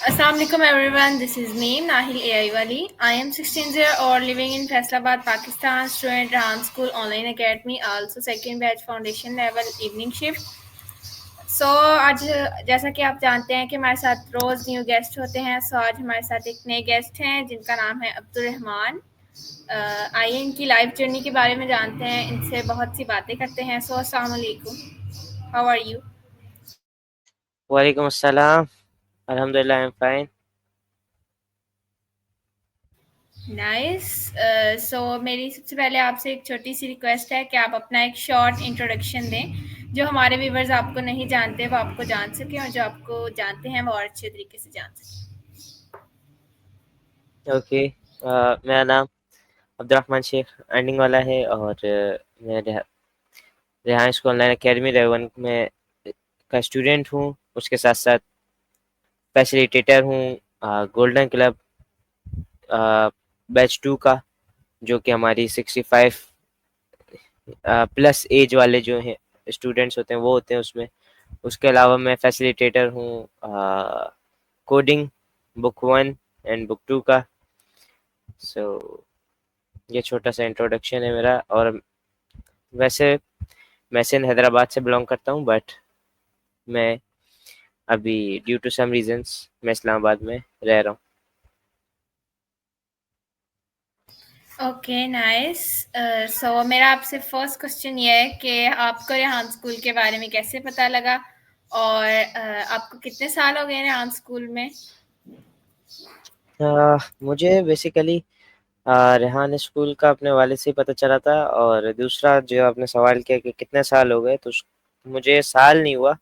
Assalamualaikum everyone, this is me, Nahil AI Wali. I am 16 year old living in Faisalabad, Pakistan, student Rahan School Online Academy, also second batch foundation level evening shift. आज जैसा कि आप जानते हैं कि हमारे साथ रोज़ new guest होते हैं। आज हमारे साथ एक नए गेस्ट हैं जिनका नाम है अब्दुल रहमान। आइए इनकी लाइफ जर्नी के बारे में जानते हैं, इनसे बहुत सी बातें करते हैं। अस्सलाम वालेकुम, हाउ आर यू? वालेकुम अस्सलाम। अल्हम्दुलिल्लाह, आई एम फाइन। नाइस। मेरी सबसे पहले आपसे एक छोटी सी रिक्वेस्ट है कि आप अपना एक शॉर्ट इंट्रोडक्शन दें, जो हमारे व्यूवर्स आपको नहीं जानते वो आपको जान सकें, और जो आपको जानते हैं वो और अच्छे तरीके से जान सकें। ओके, मेरा नाम अब्दुर्रहमान शेख एंडिंग वाला है और मैं रेहान स्कूल ऑनलाइन एकेडमी रेवन में का स्टूडेंट हूँ। उसके साथ साथ फैसिलिटेटर हूँ गोल्डन क्लब बैच 2 का, जो कि हमारी 65 प्लस एज वाले जो हैं स्टूडेंट्स होते हैं वो होते हैं उसमें। उसके अलावा मैं फैसिलिटेटर हूँ कोडिंग बुक 1 एंड बुक 2 का। सो ये छोटा सा इंट्रोडक्शन है मेरा। और वैसे मैं सिंध हैदराबाद से बिलोंग करता हूँ, बट मैं अभी ड्यू टू सम रीजंस मैं इस्लामाबाद में रह रहा हूँ। Okay, nice. मेरा आपसे फर्स्ट क्वेश्चन ये है कि आपको रेहान स्कूल के बारे में कैसे पता लगा, और आपको कितने साल हो गए रेहान स्कूल में? मुझे बेसिकली रेहान स्कूल का अपने वाले से ही पता चला था। और दूसरा जो आपने सवाल किया कि कितने साल हो गए, तो मुझे साल नहीं हुआ,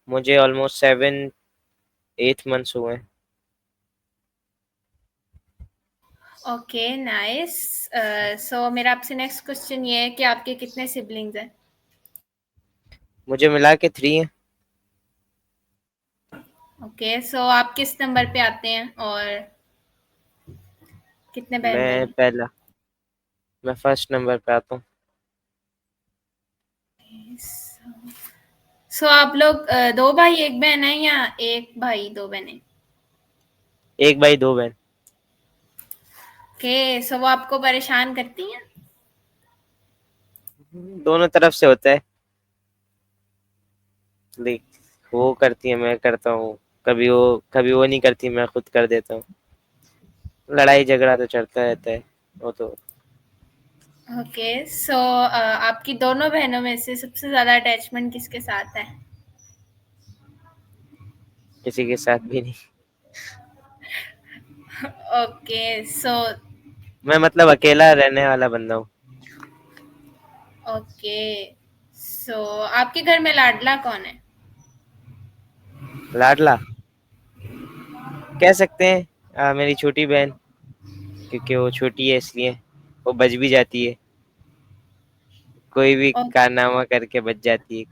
मुझे ऑलमोस्ट 7-8 मंथ्स हुए हैं। Okay, nice. मेरा आपसे नेक्स्ट क्वेश्चन ये है कि आपके कितने सिबलिंग्स हैं? मुझे मिला के 3 हैं। ओके, आप किस नंबर पे आते हैं, और कितने बहन भाई मैं हैं? पहला मैं फर्स्ट नंबर पे आता हूँ। आप लोग दो भाई एक बहन है, या एक भाई दो बहनें? एक भाई 2 बहन। ओके, वो आपको परेशान करती हैं? दोनों तरफ से होता है। देख, वो करती है, मैं करता हूँ। कभी वो नहीं करती, मैं खुद कर देता हूँ। लड़ाई झगड़ा तो चलता रहता है, वो तो ओके, आपकी दोनों बहनों में से सबसे ज़्यादा अटैचमेंट किसके साथ है? किसी के साथ भी नहीं। ओके, मैं मतलब अकेला रहने वाला बंदा हूँ। ओके, आपके घर में लाडला कौन है? लाडला कह सकते हैं मेरी छोटी बहन, क्योंकि वो छोटी है इसलिए वो बच भी जाती है, कोई भी ओ, कारनामा करके बच जाती है।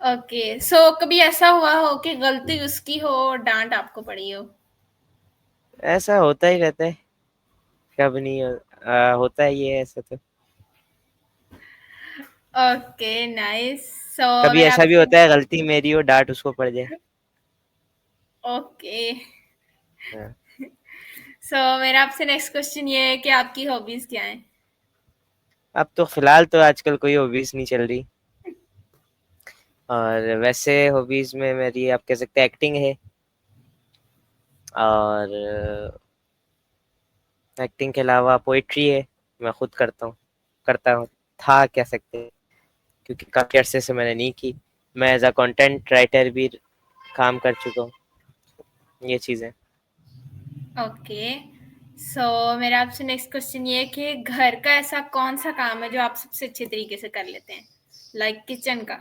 ओके, कभी ऐसा हुआ हो कि गलती उसकी हो और डांट आपको पड़ी हो? ऐसा होता ही रहता है, कब नहीं होता है ये ऐसा तो। Okay, nice. कभी मेरा ऐसा भी आपसे होता है गलती मेरी हो, डांट उसको पड़ जाए। ओके, हाँ। मेरा आपसे नेक्स्ट क्वेश्चन ये है कि आपकी हॉबीज क्या हैं? अब तो फिलहाल तो आजकल कोई हॉबीज नहीं चल रही। और वैसे हॉबीज में मेरी आप कह सकते हैं एक्टिंग है। और एक्टिंग के अलावा पोइट्री है, मैं खुद करता हूँ था कह सकते हैं, क्योंकि काफ़ी अरसे से मैंने नहीं की। मैं एज अ कंटेंट राइटर भी काम कर चुका हूँ, ये चीज़ें। ओके, मेरा आपसे नेक्स्ट क्वेश्चन ये है कि घर का ऐसा कौन सा काम है जो आप सबसे अच्छे तरीके से कर लेते हैं, लाइक किचन का?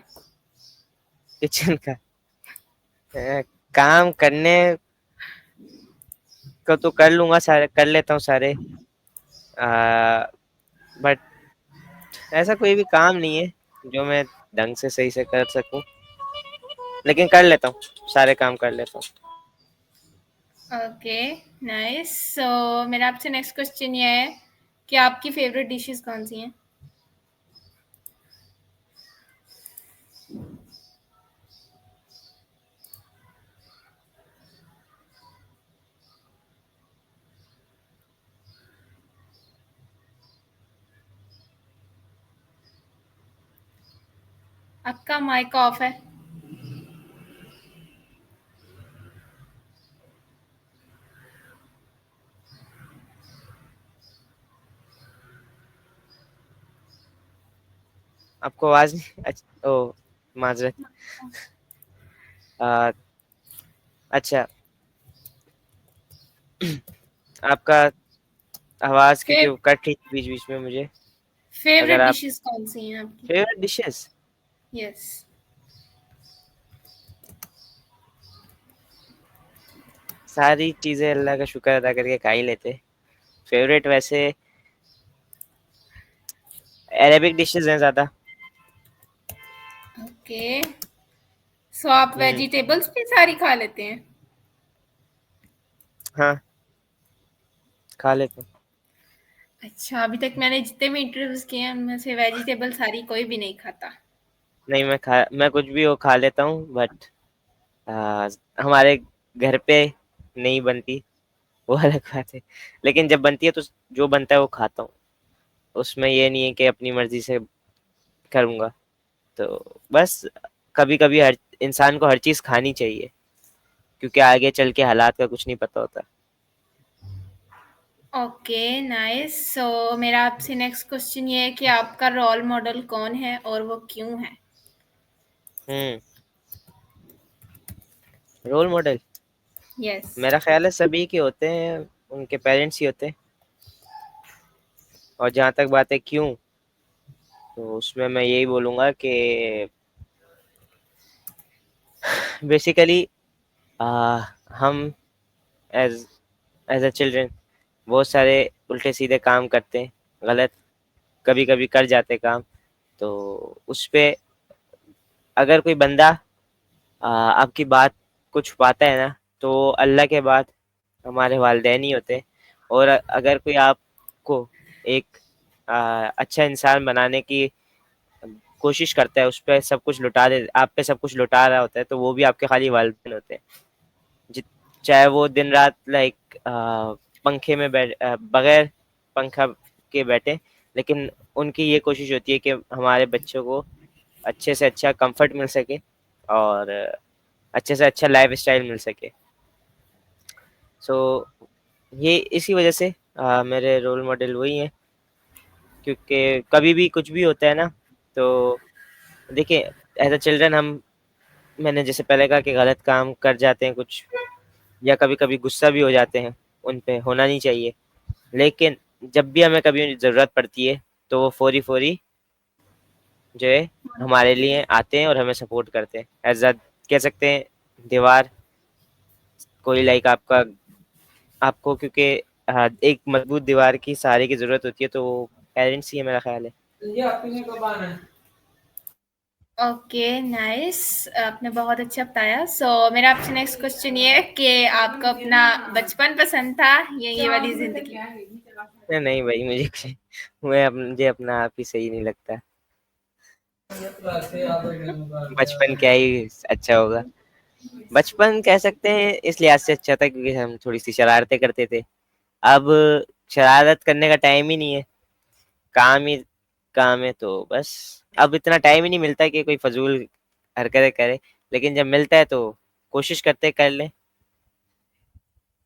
किचन का काम करने को तो कर लूंगा, सारे कर लेता हूँ सारे। बट ऐसा कोई भी काम नहीं है जो मैं ढंग से सही से कर सकूं, लेकिन कर लेता हूँ, सारे काम कर लेता हूँ। Okay, nice. मेरा आपसे नेक्स्ट क्वेश्चन ये है कि आपकी फेवरेट डिशेस कौन सी हैं? आपका माइक ऑफ है। आपको आवाज नहीं ओ माजरत। आ, अच्छा, आपका आवाज क्योंकि फिर वो कट रही थी बीच बीच में मुझे। अगर फेवरेट आप डिशेस कौन सी हैं आपकी? Favourite dishes, yes. सारी चीजें अल्लाह का शुक्र अदा करके खा ही लेते। फेवरेट वैसे अरेबिक डिशेस हैं ज्यादा। ओके, सो आप हम्म। वेजिटेबल्स भी सारी खा लेते हैं? हाँ, खा लेते हैं। अच्छा, अभी तक मैंने जितने भी इंटरव्यूज किए हैं उनमें से वेजिटेबल सारी कोई भी नहीं खाता। नहीं, मैं कुछ भी वो खा लेता हूँ, बट हमारे घर पे नहीं बनती, वो अलग बात है। लेकिन जब बनती है तो जो बनता है वो खाता हूँ। उसमें ये नहीं है कि अपनी मर्जी से करूँगा। तो बस कभी कभी हर इंसान को हर चीज़ खानी चाहिए, क्योंकि आगे चल के हालात का कुछ नहीं पता होता। Okay, nice. सो मेरा आपसे नेक्स्ट क्वेश्चन ये है कि आपका रोल मॉडल कौन है और वो क्यों है? हम्म। Role model yes. मेरा ख्याल है सभी के होते हैं, उनके पेरेंट्स ही होते हैं। और जहाँ तक बात है क्यों, तो उसमें मैं यही बोलूँगा कि बेसिकली हम एज एज अ चिल्ड्रन बहुत सारे उल्टे सीधे काम करते हैं, गलत कभी कभी कर जाते काम। तो उस पे अगर कोई बंदा आपकी बात को छुपाता है ना, तो अल्लाह के बाद हमारे वालिदैन ही होते हैं। और अगर कोई आपको एक अच्छा इंसान बनाने की कोशिश करता है, उस पे सब कुछ लुटा दे, आप पे सब कुछ लुटा रहा होता है, तो वो भी आपके खाली वालिदैन होते हैं। जित चाहे वो दिन रात लाइक पंखे में बगैर पंखा के बैठे, लेकिन उनकी ये कोशिश होती है कि हमारे बच्चों को अच्छे से अच्छा कंफर्ट मिल सके और अच्छे से अच्छा लाइफ स्टाइल मिल सके। सो ये इसी वजह से मेरे रोल मॉडल वही हैं, क्योंकि कभी भी कुछ भी होता है ना, तो देखिए एज अ चिल्ड्रन हम, मैंने जैसे पहले कहा कि गलत काम कर जाते हैं कुछ, या कभी कभी गुस्सा भी हो जाते हैं, उन पे होना नहीं चाहिए। लेकिन जब भी हमें कभी ज़रूरत पड़ती है, तो वो फौरी फौरी जो है हमारे लिए आते हैं और हमें सपोर्ट करते हैं। एज अ कह सकते हैं दीवार, कोई लाइक आपका आपको क्योंकि एक मजबूत दीवार की सहारे की ज़रूरत होती है, तो वो पेरेंट्स ही है मेरा ख्याल है। Okay, nice. आपने बहुत अच्छा बताया। सो मेरा आपसे नेक्स्ट क्वेश्चन ये है कि आपको अपना बचपन पसंद था या ये वाली जिंदगी? नहीं भाई, मुझे अपना आप ही सही नहीं लगता। बचपन क्या ही अच्छा होगा। बचपन कह सकते हैं इस लिहाज से अच्छा था क्योंकि हम थोड़ी सी शरारतें करते थे। अब शरारत करने का टाइम ही नहीं है, काम ही काम है, तो बस अब इतना टाइम ही नहीं मिलता कि कोई फजूल हरकतें करे। लेकिन जब मिलता है तो कोशिश करते हैं कर लें।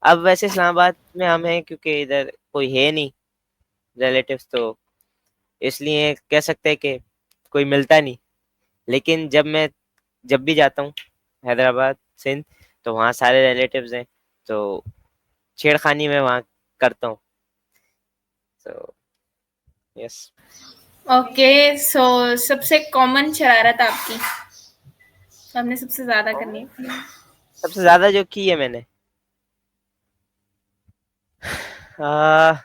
अब वैसे इस्लामाबाद में हम हैं क्योंकि इधर कोई है नहीं रिलेटिव्स, तो इसलिए कह सकते हैं कि कोई मिलता नहीं। लेकिन जब भी जाता हूँ हैदराबाद सिंध, तो वहाँ सारे रिलेटिव्स हैं, तो छेड़खानी मैं वहाँ करता हूँ। तो यस। ओके, सो सबसे कॉमन शरारत आपकी, आपने सबसे ज्यादा करनी है? सबसे ज्यादा जो की है मैंने, आ,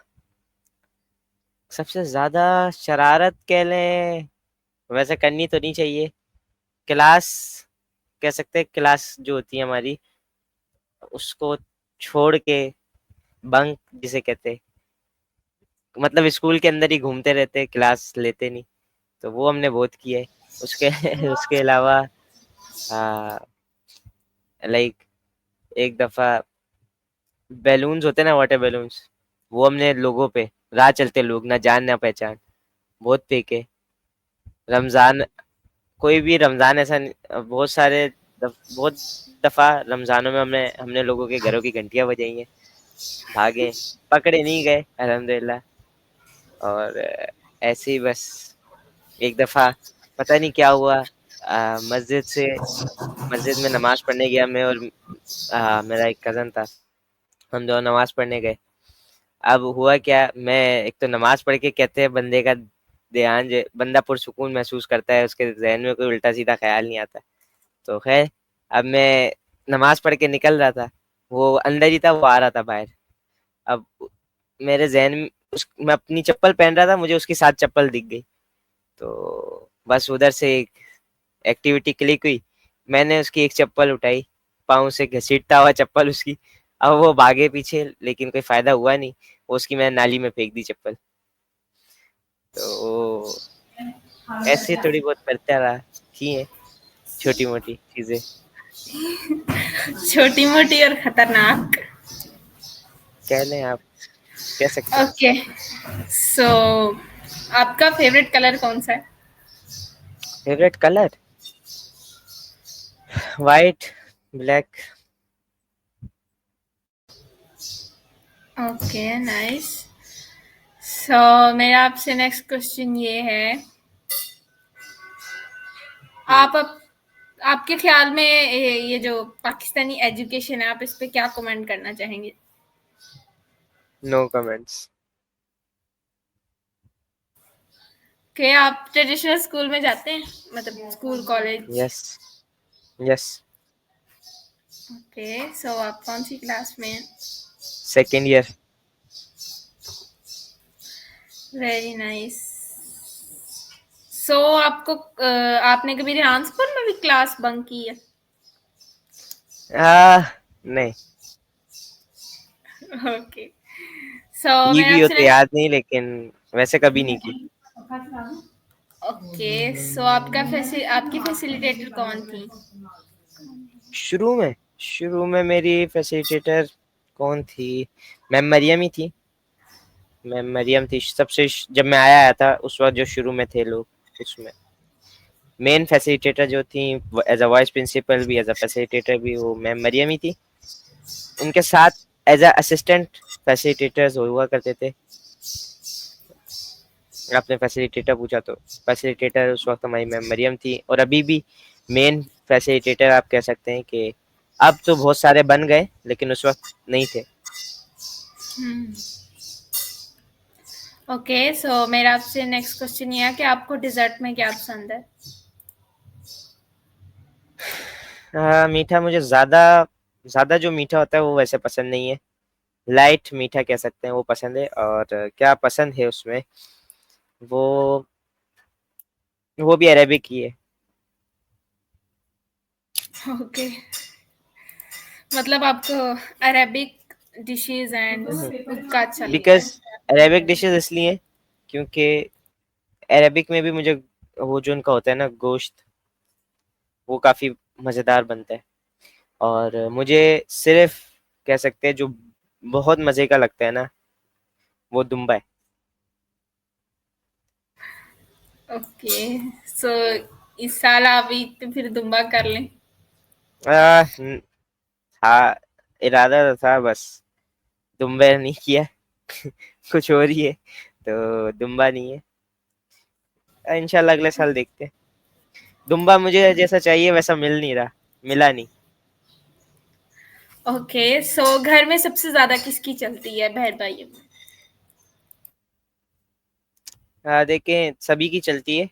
सबसे ज्यादा शरारत कह लें, वैसे करनी तो नहीं चाहिए। क्लास, कह सकते हैं क्लास जो होती है हमारी, उसको छोड़ के बंक जिसे कहते हैं, मतलब स्कूल के अंदर ही घूमते रहते, क्लास लेते नहीं, तो वो हमने बहुत किया है। उसके उसके अलावा लाइक एक दफा बैलून्स होते हैं ना, वाटर बैलून्स, वो हमने लोगों पे, राह चलते लोग ना जान ना पहचान, बहुत फेंके। रमजान कोई भी रमज़ान ऐसा बहुत सारे बहुत दफ़ा रमज़ानों में हमने हमने लोगों के घरों की घंटियाँ बजाई हैं, भागे, पकड़े नहीं गए अल्हम्दुलिल्लाह। और ऐसे ही बस एक दफ़ा पता नहीं क्या हुआ, मस्जिद में नमाज़ पढ़ने गया मैं और मेरा एक कज़न था, हम दोनों नमाज़ पढ़ने गए। अब हुआ क्या, मैं एक तो नमाज़ पढ़ के कहते हैं बंदे का ध्यान जो बंदा पुरसुकून महसूस करता है, उसके ज़हन में कोई उल्टा-सीधा ख़्याल नहीं आता। तो ख़ैर, अब मैं नमाज़ पढ़ के निकल रहा था, वो अंदर ही था, वो आ रहा था बाहर। अब मेरे ज़हन में मैं अपनी चप्पल पहन रहा था, मुझे उसकी साथ चप्पल दिख गई। तो बस उधर से एक एक्टिविटी क्लिक हुई, मैंने उसकी एक चप्पल उठाई, पाँव से घसीटता हुआ चप्पल उसकी। अब वो भागे पीछे, लेकिन कोई फ़ायदा हुआ नहीं, वो उसकी मैंने नाली में फेंक दी चप्पल। तो ऐसे थोड़ी बहुत करता रहा, की हैं छोटी-मोटी चीज़ें। छोटी मोटी और खतरनाक। कह लें आप, कह सकते हैं। ओके, सो आपका फेवरेट कलर कौन सा है? Favourite colour? White, black. Okay, nice. So मेरा आपसे नेक्स्ट क्वेश्चन ये है, हुँ, आप अप, आपके ख्याल में ये जो पाकिस्तानी एजुकेशन है, आप इस पे क्या कमेंट करना चाहेंगे? No comments. कि आप ट्रेडिशनल स्कूल में जाते हैं, मतलब school college? Yes, yes. Okay, so आप कौन सी क्लास में हैं? Second year. Very nice. So आपको आपने कभी रेहान स्कूल में भी क्लास बंक की है? नहीं, ओके, सो की मैं भी हो आपसे तो नेक्स्ट। याद नहीं, लेकिन वैसे कभी नहीं की। ओके, सो आपकी फैसिलिटेटर कौन थी? शुरू में मेरी फैसिलिटेटर कौन थी? मैम मरियम ही थी। मैम मरियम थी सबसे जब मैं आया था उस वक़्त जो शुरू में थे लोग, उसमें। मेन फैसिलिटेटर जो थी एज़ अ वाइस प्रिंसिपल भी, एज़ अ फैसिलिटेटर भी, वो मैम मरियम ही थी। उनके साथ एज़ अ असिस्टेंट फैसिलिटेटर्स हुआ करते थे। आपने फैसिलिटेटर पूछा तो फैसिलिटेटर उस वक़्त हमारी मैम मरियम थी, और अभी भी मेन फैसिलिटेटर आप कह सकते हैं कि अब तो बहुत सारे बन गए, लेकिन उस वक़्त नहीं थे। ओके, सो मेरा आपसे नेक्स्ट क्वेश्चन ये है कि आपको डिजर्ट में क्या पसंद है? मीठा मुझे ज़्यादा ज़्यादा जो मीठा होता है वो वैसे पसंद नहीं है। लाइट मीठा कह सकते हैं वो पसंद है, और क्या पसंद है उसमें, वो वो भी अरेबिक ही है। ओके, मतलब आपको अरेबिक डिशेस एंड हुँ, हुक्का अच्छा लगता बिकॉज़ है? अरेबिक डिशेज़ इसलिए क्योंकि अरेबिक में भी मुझे वो जो उनका होता है ना गोश्त, वो काफ़ी मज़ेदार बनता है। और मुझे सिर्फ़ कह सकते हैं जो बहुत मज़े का लगता है ना, वो दुम्बा है। ओके, सो इस साल आप ईद पे फिर दुम्बा कर लें। न था, इरादा तो था, बस दुम्बा नहीं किया। कुछ और ही है, तो दुम्बा नहीं है। इंशाल्लाह अगले साल देखते हैं। दुम्बा मुझे जैसा चाहिए वैसा मिल नहीं रहा, मिला नहीं। ओके, सो घर में सबसे ज्यादा किसकी चलती है बहन भाइयों में? देखें सभी की चलती है,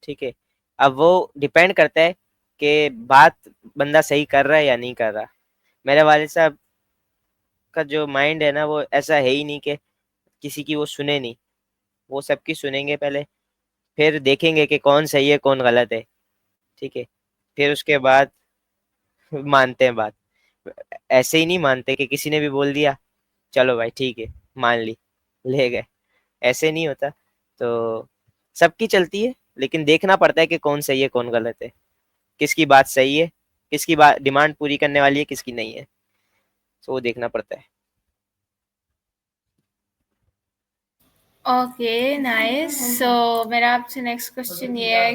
ठीक है। अब वो डिपेंड करता है कि बात बंदा सही कर रहा है या नहीं कर रहा। मेरे वालिद साहब का जो माइंड है ना, वो ऐसा है ही नहीं कि किसी की वो सुने नहीं, वो सबकी सुनेंगे पहले, फिर देखेंगे कि कौन सही है कौन गलत है, ठीक है। फिर उसके बाद मानते हैं बात। ऐसे ही नहीं मानते कि किसी ने भी बोल दिया चलो भाई ठीक है, मान ली, ले गए, ऐसे नहीं होता। तो सबकी चलती है, लेकिन देखना पड़ता है कि कौन सही है कौन गलत है, किसकी बात सही है, किसकी बात डिमांड पूरी करने वाली है, किसकी नहीं है। तो वो देखना पड़ता है। Okay, nice. सो मेरा आपसे नेक्स्ट क्वेश्चन ये है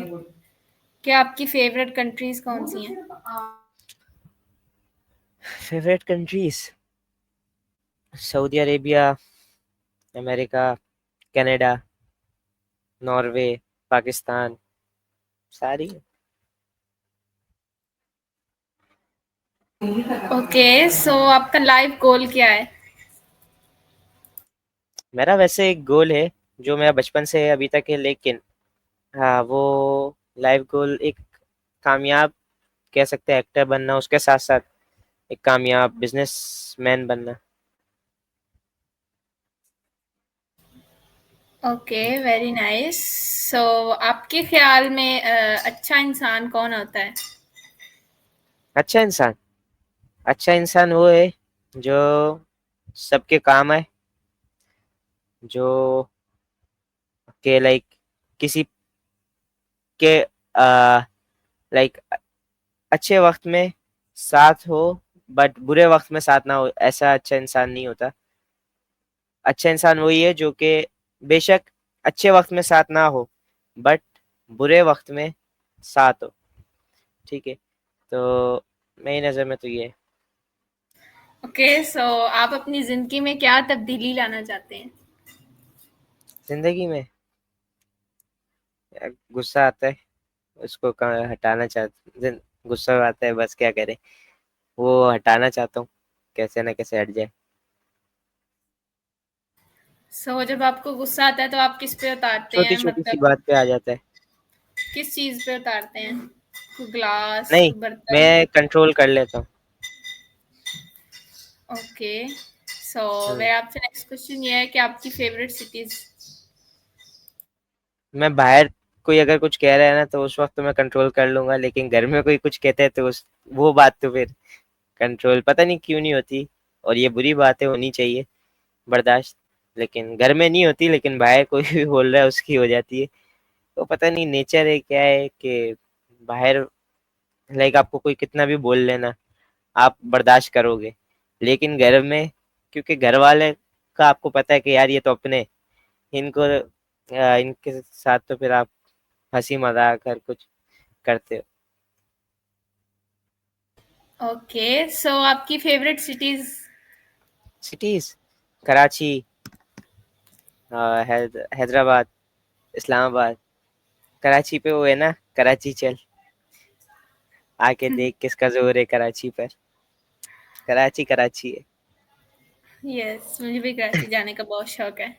क्या आपकी फेवरेट कंट्रीज कौन सी हैं? Favourite countries Saudi Arabia, America, Canada, Norway, Pakistan, सारी। ओके, सो आपका लाइफ गोल क्या है? मेरा वैसे एक गोल है जो मेरा बचपन से है अभी तक है, लेकिन हाँ वो लाइफ गोल एक कामयाब कह सकते हैं एक्टर बनना, उसके साथ साथ एक कामयाब बिजनेसमैन बनना। Okay, very nice. सो आपके ख्याल में अच्छा इंसान कौन होता है? अच्छा इंसान, अच्छा इंसान वो है जो सबके काम आए, जो के लाइक किसी के लाइक अच्छे वक्त में साथ हो, बट बुरे वक्त में साथ ना हो, ऐसा अच्छा इंसान नहीं होता। अच्छा इंसान वही है जो कि बेशक अच्छे वक्त में साथ ना हो, बट बुरे वक्त में साथ हो। ठीक है, तो मेरी नज़र में तो ये है। ओके, सो आप अपनी ज़िंदगी में क्या तब्दीली लाना चाहते हैं? जिंदगी में गुस्सा आता है, उसको हटाना चाहते, गुस्सा आता है, बस क्या करें, वो हटाना चाहता हूँ, कैसे ना कैसे हट जाए। सो जब आपको गुस्सा आता है तो आप किस पे उतारते छोटी हैं? छोटी सी मतलब बात पे आ जाता है। किस चीज़ पे उतारते हैं? कोई ग्लास, नहीं, कोई बर्तन? मैं कंट्रोल कर लेता हूँ। ओके, सो हम्म, मेरा आपसे नेक्स्ट क्वेश्चन ये है कि आपकी फेवरेट सिटीज़? मैं बाहर कोई अगर कुछ कह रहा है ना तो उस वक्त तो मैं कंट्रोल कर लूंगा, लेकिन घर में कोई कुछ कहता है तो उस वो बात तो फिर कंट्रोल पता नहीं क्यों नहीं होती। और ये बुरी बात है, होनी चाहिए बर्दाश्त, लेकिन घर में नहीं होती, लेकिन बाहर कोई भी बोल रहा है उसकी हो जाती है। तो पता नहीं नेचर है क्या है कि बाहर लाइक आपको कोई कितना भी बोल लेना आप बर्दाश्त करोगे, लेकिन घर में क्योंकि घर वाले का आपको पता है कि यार ये तो अपने, इनको इनके साथ तो फिर आप हंसी मजाक हर कुछ करते हो। ओके, सो आपकी favourite cities? Cities Karachi, Hyderabad, Islamabad. Karachi पे वो है ना, कराची चल, आके देख किसका जोर है कराची पर। कराची कराची है। यस, मुझे भी कराची जाने का बहुत शौक है।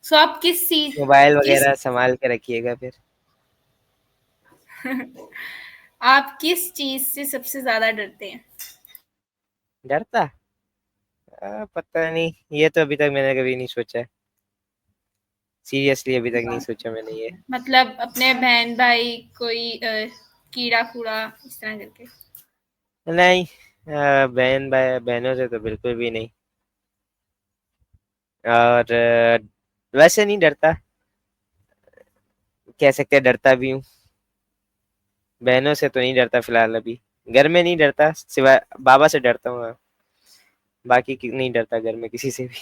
सो आप मोबाइल किस वगैरह संभाल के रखिएगा फिर। आप किस चीज़ से सबसे ज़्यादा डरते हैं? डरता, पता नहीं, ये तो अभी तक मैंने कभी नहीं सोचा, सीरियसली अभी तक नहीं सोचा मैंने ये। मतलब अपने बहन-भाई, कोई कीड़ा-कूड़ा इस तरह करके? नहीं, बहन भाई बहनों से तो बिल्कुल भी नहीं। और वैसे नहीं डरता, कह सकते हैं डरता भी हूँ। बहनों से तो नहीं डरता फिलहाल अभी, घर में नहीं डरता, सिवाय बाबा से डरता हूँ हाँ। बाकी नहीं डरता घर में किसी से भी।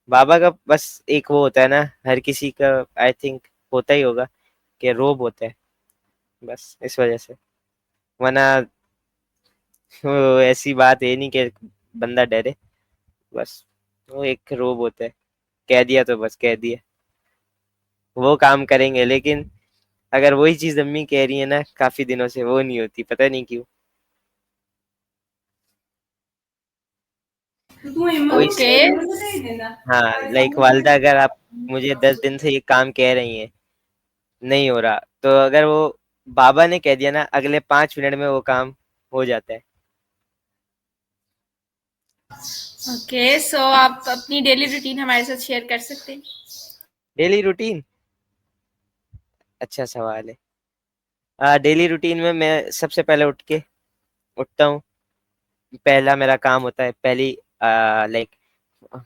बाबा का बस एक वो होता है ना, हर किसी का आई थिंक होता ही होगा कि रोब होता है, बस इस वजह से। वरना वो ऐसी बात है नहीं कि बंदा डरे, बस वो एक रोब होता है, कह दिया तो बस कह दिया, वो काम करेंगे। लेकिन अगर वही चीज अम्मी कह रही है ना काफी दिनों से, वो नहीं होती, पता नहीं क्यों। वही ओके। हाँ, लाइक वालदा अगर आप मुझे 10 दिन से ये काम कह रही हैं नहीं हो रहा, तो अगर वो बाबा ने कह दिया ना अगले 5 मिनट में वो काम हो जाता है। ओके, सो आप अपनी डेली रूटीन हमारे साथ शेयर कर सकते हैं? डेली रूटीन, अच्छा सवाल है। डेली रूटीन में मैं सबसे पहले उठता हूँ, पहला मेरा काम होता है, पहली लाइक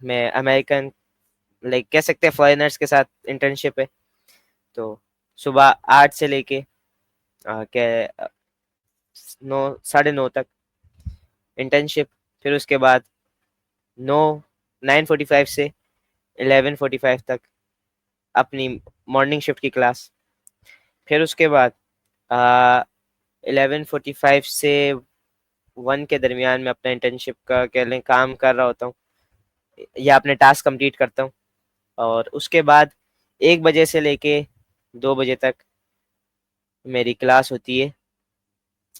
मैं अमेरिकन लाइक कह सकते हैं फॉरेनर्स के साथ इंटर्नशिप है, तो सुबह 8 से लेके क्या 9 साढ़े 9 तक इंटर्नशिप, फिर उसके बाद 9:45 से 11:45 तक अपनी मॉर्निंग शिफ्ट की क्लास, फिर उसके बाद 11:45 से 1 के दरमियान मैं अपना इंटर्नशिप का कह लें काम कर रहा होता हूँ या अपने टास्क कंप्लीट करता हूँ। और उसके बाद 1 बजे से लेके 2 बजे तक मेरी क्लास होती है,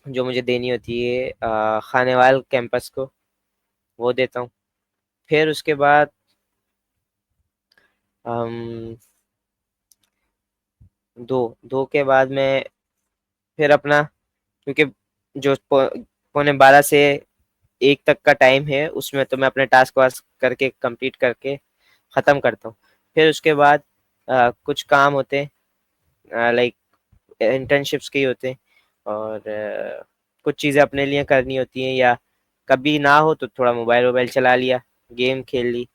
जो मुझे देनी होती है खानेवाल कैंपस को, वो देता हूँ। फिर उसके बाद हम 2 के बाद मैं फिर अपना, क्योंकि जो 11:45 से 1 तक का टाइम है, उसमें तो मैं अपने टास्क वास्क करके कंप्लीट करके ख़त्म करता हूँ। फिर उसके बाद कुछ काम होते हैं, लाइक इंटर्नशिप्स के ही होते हैं, और कुछ चीज़ें अपने लिए करनी होती हैं, या कभी ना हो तो थोड़ा मोबाइल वोबाइल चला लिया, गेम खेल ली,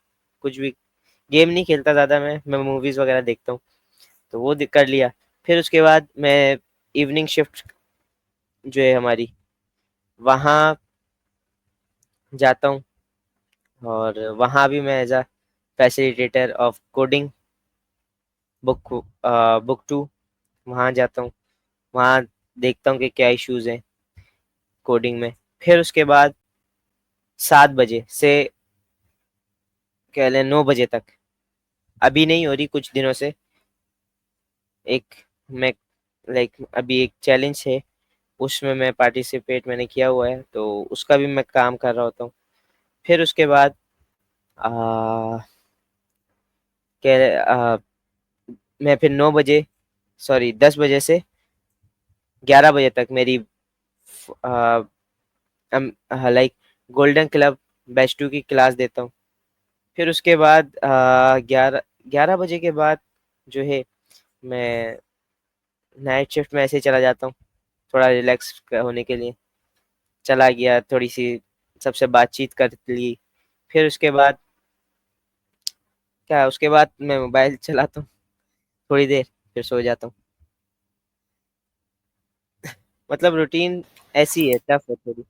कुछ भी। गेम नहीं खेलता ज़्यादा, मैं मूवीज़ वगैरह देखता हूँ, तो वो कर लिया। फिर उसके बाद मैं इवनिंग शिफ्ट जो है हमारी, वहाँ जाता हूँ, और वहाँ भी मैं as a facilitator of coding book 2 वहाँ जाता हूँ। वहाँ देखता हूँ कि क्या इश्यूज हैं कोडिंग में। फिर उसके बाद 7 बजे से कह लें 9 बजे तक, अभी नहीं हो रही कुछ दिनों से, एक मैं लाइक अभी एक चैलेंज है, उसमें मैं पार्टिसिपेट मैंने किया हुआ है, तो उसका भी मैं काम कर रहा होता हूँ। फिर उसके बाद आ, मैं फिर 9 बजे, सॉरी 10 बजे से 11 बजे तक मेरी लाइक गोल्डन क्लब बैच 2 की क्लास देता हूँ। फिर उसके बाद 11 बजे के बाद जो है मैं नाइट शिफ्ट में ऐसे ही चला जाता हूँ, थोड़ा रिलैक्स होने के लिए चला गया, थोड़ी सी सबसे बातचीत कर ली। फिर उसके बाद क्या, उसके बाद मैं मोबाइल चलाता हूँ थोड़ी देर, फिर सो जाता हूँ। मतलब रूटीन ऐसी है, टफ है थोड़ी।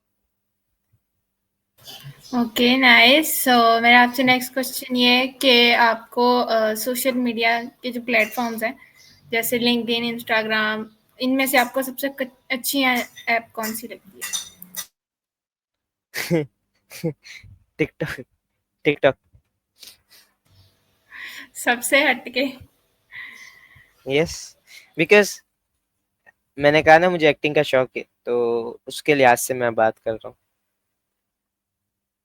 Okay nice. सो मेरा आपसे नेक्स्ट क्वेश्चन ये है कि आपको सोशल मीडिया के जो प्लेटफॉर्म्स हैं जैसे लिंक्डइन, इंस्टाग्राम, इनमें से आपको सबसे अच्छी ऐप कौन सी लगती है? टिकटॉक। टिकटॉक। सबसे हटके? यस, बिकॉज मैंने कहा ना मुझे एक्टिंग का शौक है, तो उसके लिहाज से मैं बात कर रहा हूँ।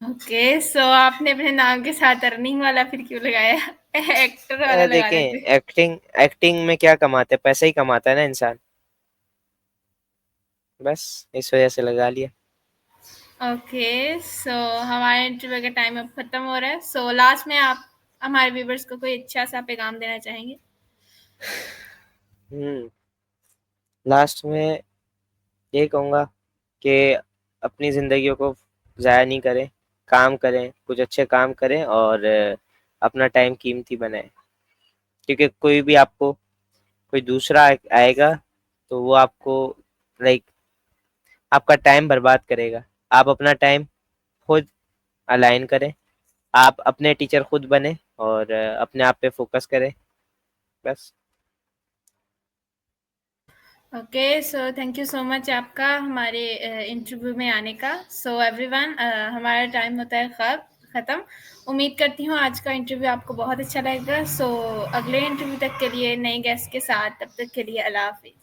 ओके, सो आपने अपने नाम के साथ अर्निंग वाला फिर क्यों लगाया? एक्टर वाला लगा देखें, लेते। एक्टिंग एक्टिंग में क्या कमाते हैं, पैसा ही कमाता है ना इंसान, बस इस वजह से लगा लिया। ओके, सो हमारे इंटरव्यू का टाइम अब खत्म हो रहा है। सो लास्ट में आप हमारे व्यूवर्स को कोई अच्छा सा पैगाम देना चाहेंगे? हम्म लास्ट में ये कहूँगा कि अपनी ज़िंदगियों को ज़ाया नहीं करें, काम करें, कुछ अच्छे काम करें, और अपना टाइम कीमती बनाएं, क्योंकि कोई भी आपको, कोई दूसरा आएगा तो वो आपको लाइक आपका टाइम बर्बाद करेगा। आप अपना टाइम खुद अलाइन करें, आप अपने टीचर खुद बने, और अपने आप पे फोकस करें, बस। Okay, so thank you so much आपका हमारे इंटरव्यू में आने का। सो एवरीवन, हमारा टाइम होता है ख़त्म। उम्मीद करती हूँ आज का इंटरव्यू आपको बहुत अच्छा लगेगा। सो अगले इंटरव्यू तक के लिए नए गेस्ट के साथ, तब तक के लिए अल्लाह हाफिज़।